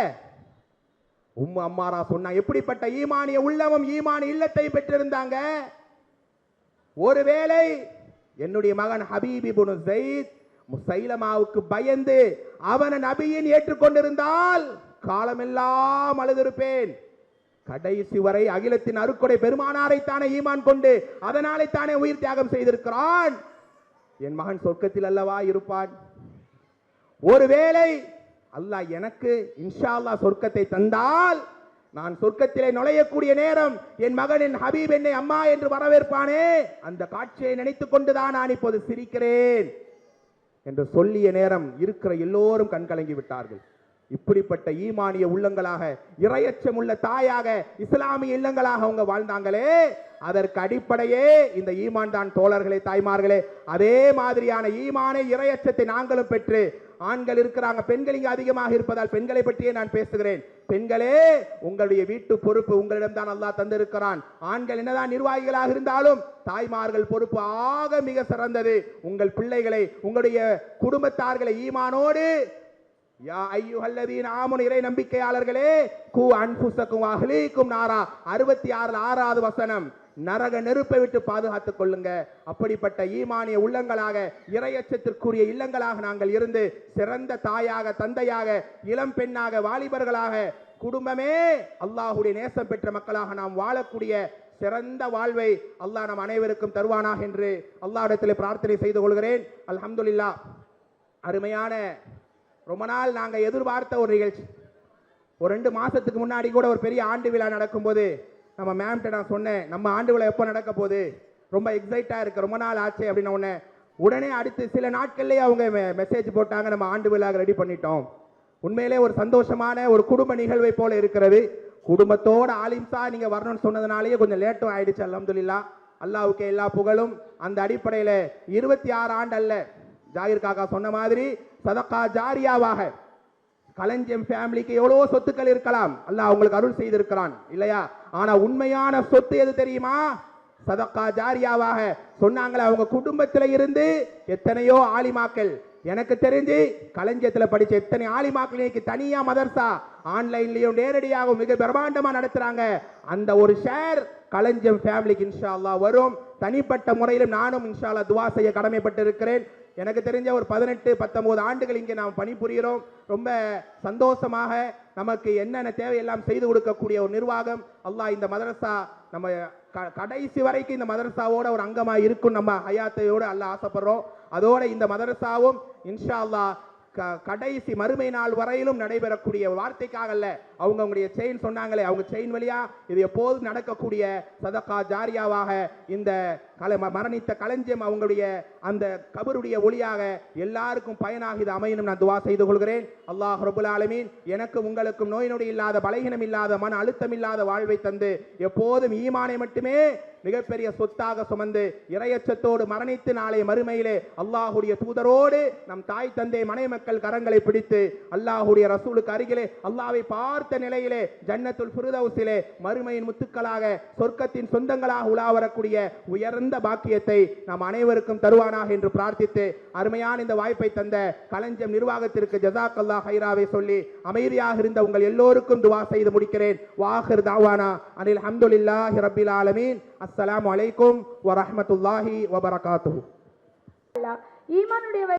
அம்மாரா சொன்னா, எப்படிப்பட்ட ஈமானிய உள்ளமும் ஈமானிய இல்லத்தை பெற்றிருந்தாங்க. ஒருவேளை என்னுடைய மகன் ஹபீப் இப்னு ஸைத் முசைலமாவுக்கு பயந்து அவனை நபியின் ஏற்றுக்கொண்டிருந்தால் காலமெல்லாம் அழுதிருப்பேன். கடைசி வரை அகிலத்தின் அருக்கொடை பெருமானாரை தானே ஈமான் கொண்டு அதனாலே தானே உயிர் தியாகம் செய்திருக்கிறான். என் மகன் சொர்க்கத்தில் அல்லவா இருப்பான். ஒருவேளை அல்லாஹ் எனக்கு இன்ஷா அல்லாஹ் சொர்க்கத்தை தந்தால் நான் சொர்க்கத்திலே நுழையக்கூடிய நேரம் என் மகனின் ஹபீப் என்னை அம்மா என்று வரவேற்பானே, அந்த காட்சியை நினைத்துக் கொண்டுதான் நான் இப்போது சிரிக்கிறேன் என்று சொல்லிய நேரம் இருக்கிற எல்லோரும் கண்கலங்கி விட்டார்கள். இப்படிப்பட்ட ஈமானிய உள்ளங்களாக, இறையச்சம் உள்ள தாயாக, இஸ்லாமிய இல்லங்களாக அவங்க வாழ்ந்தாங்களே, அதற்கு அடிப்படையே இந்த ஈமான் தான் தோழர்களே, தாய்மார்களே. அதே மாதிரியான ஈமானை, இறையச்சத்தை நாங்களும் பெற்று, ஆண்கள் இருக்கிறாங்க, பெண்கள் இங்கு அதிகமாக இருப்பதால் பெண்களை பற்றியே நான் பேசுகிறேன். பெண்களே, உங்களுடைய வீட்டு பொறுப்பு உங்களிடம் தான் அல்லாஹ் தந்திருக்கிறான். ஆண்கள் என்னதான் நிர்வாகிகளாக இருந்தாலும் தாய்மார்கள் பொறுப்பு ஆக மிக சிறந்தது. உங்கள் பிள்ளைகளை, உங்களுடைய குடும்பத்தார்களை ஈமானோடு, யா அய்யுஹல்லதீன ஆமனு, இறை நம்பிக்கையாளர்களே, கூ அன்ஃபுஸக்கும் வ அஹ்லீக்கும் நாரா, 66 6வது வசனம், நரக நெருப்பை விட்டு பாதுகாத்துக் கொள்ளுங்க. அப்படிப்பட்ட ஈமானிய உள்ளங்களாக, இறையச்சத்திற்குரிய இல்லங்களாக நாங்கள் இருந்து சிறந்த தாயாக, தந்தையாக, இளம் பெண்ணாக, வாலிபர்களாக, குடும்பமே அல்லாஹ்வுடைய நேசம் பெற்ற மக்களாக நாம் வாழக்கூடிய சிறந்த வாழ்வை அல்லாஹ் நம் அனைவருக்கும் தருவானாக என்று அல்லாஹ்விடத்தில் பிரார்த்தனை செய்து கொள்கிறேன். அல்ஹம்துலில்லாஹ். அருமையான, ரொம்ப நாள் நாங்கள் எதிர்பார்த்த ஒரு நிகழ்ச்சி. ஒரு 2 மாசத்துக்கு முன்னாடி கூட ஒரு பெரிய ஆண்டு விழா நடக்கும்போது நம்ம மேம்கிட்ட நான் சொன்னேன், நம்ம ஆண்டு விழா எப்போ நடக்க போகுது, ரொம்ப எக்ஸைட்டாக இருக்கு, ரொம்ப நாள் ஆச்சு அப்படின்னு. உடனே அடுத்து சில நாட்கள்லேயே அவங்க மெசேஜ் போட்டாங்க, நம்ம ஆண்டு விழா ரெடி பண்ணிட்டோம். உண்மையிலே ஒரு சந்தோஷமான ஒரு குடும்ப நிகழ்வை போல இருக்கிறது. குடும்பத்தோட ஆலிம்சா நீங்கள் வரணும்னு சொன்னதுனாலேயே கொஞ்சம் லேட்டும் ஆயிடுச்சு. அல்ஹம்துலில்லாஹ், அல்லாஹ்வுக்கே எல்லா புகழும். அந்த அடிப்படையில் 26 ஆண்டு அல்ல, ஜாகிர் காக்கா சொன்ன மாதிரி சதகா ஜாரியாவாக களஞ்சியம் ஃபேமிலிக்கு எவ்வளோ சொத்துக்கள் இருக்கலாம், அல்லாஹ் அவங்களுக்கு அருள் செய்திருக்கிறான் இல்லையா? ஆனா உண்மையான சொத்து எது தெரியுமா? சதகா ஜாரியாவாக சொன்னாங்களே, அவங்க குடும்பத்தில் இருந்து எத்தனையோ ஆலிமாக்கள், எனக்கு தெரிஞ்சு களஞ்சியத்தில் படிச்ச எத்தனை ஆலிமாக்கள் இன்னைக்கு தனியா மதர்சா ஆன்லைன்லயும் நேரடியாகவும் மிக பிரம்மாண்டமா நடத்துறாங்க. அந்த ஒரு ஷேர் களஞ்சியம் ஃபேமிலிக்கு இன்ஷா அல்லாஹ் வரும். தனிப்பட்ட முறையிலும் நானும் இன்ஷா அல்லாஹ் துவா செய்ய கடமைப்பட்டு இருக்கிறேன். எனக்கு தெரிஞ்ச ஒரு 18-19 ஆண்டுகள் இங்கே நாம் பணிபுரிகிறோம். ரொம்ப சந்தோஷமாக நமக்கு என்னென்ன தேவையெல்லாம் செய்து கொடுக்கக்கூடிய ஒரு நிர்வாகம். அல்லாஹ் இந்த மதரசா நம்ம கடைசி வரைக்கும் இந்த மதரசாவோட ஒரு அங்கமாக இருக்கும், நம்ம ஹயாத்தையோடு அல்லாஹ் ஆசைப்படுறோம். அதோட இந்த மதரசாவும் இன்ஷா அல்லாஹ் கடைசி மறுமை நாள் வரையிலும் நடைபெறக்கூடிய வார்த்தைக்காக அல்ல, அவங்களுடைய செயின் சொன்னாங்களே, அவங்க செயின் வழியா இது எப்போதும் நடக்கக்கூடிய சதகா ஜாரியாவாக இந்த மரணித்த களஞ்சியம் அவங்களுடைய அந்த கபருடைய ஒளியாக எல்லாருக்கும் பயனாக இது அமையணும் நான் துவா செய்து கொள்கிறேன். அல்லாஹ் ரப்புல் ஆலமீன் எனக்கு உங்களுக்கும் நோய் நொடி இல்லாத, பலகீனம் இல்லாத, மன அழுத்தம் இல்லாத வாழ்வை தந்து எப்போதும் ஈமானை மட்டுமே மிகப்பெரிய சொத்தாக சுமந்து இறையச்சத்தோடு மரணித்து நாளை மறுமையிலே அல்லாஹுடைய தூதரோடு நம் தாய் தந்தை மனை மக்கள் கரங்களை பிடித்து அல்லாஹுடைய ரசூலுக்கு அருகிலே அல்லாஹ்வை பார்த்த நிலையிலே ஜன்னத்துல் ஃபிர்தௌஸிலே மறுமையின் முத்துக்களாக சொர்க்கத்தின் சொந்தங்களாக உலா வரக்கூடிய உயர்ந்த பாக்கியத்தை நாம் அனைவருக்கும் தருவானாக என்று பிரார்த்தித்து அருமையான இந்த வாய்ப்பை தந்த களஞ்சியம் நிர்வாகத்திற்கு ஜஸாக்கல்லாஹ் ஹைராவை சொல்லி அமைதியாக இருந்த உங்கள் எல்லோருக்கும் துவா செய்து முடிக்கிறேன். வாஹிர் தாவானா அனில் ஹம்துலில்லாஹி ரப்பில் ஆலமீன். அஸ்ஸலாமு அலைக்கும் வரஹ்மத்துல்லாஹி வபரகாத்துஹு. ஈமானுடைய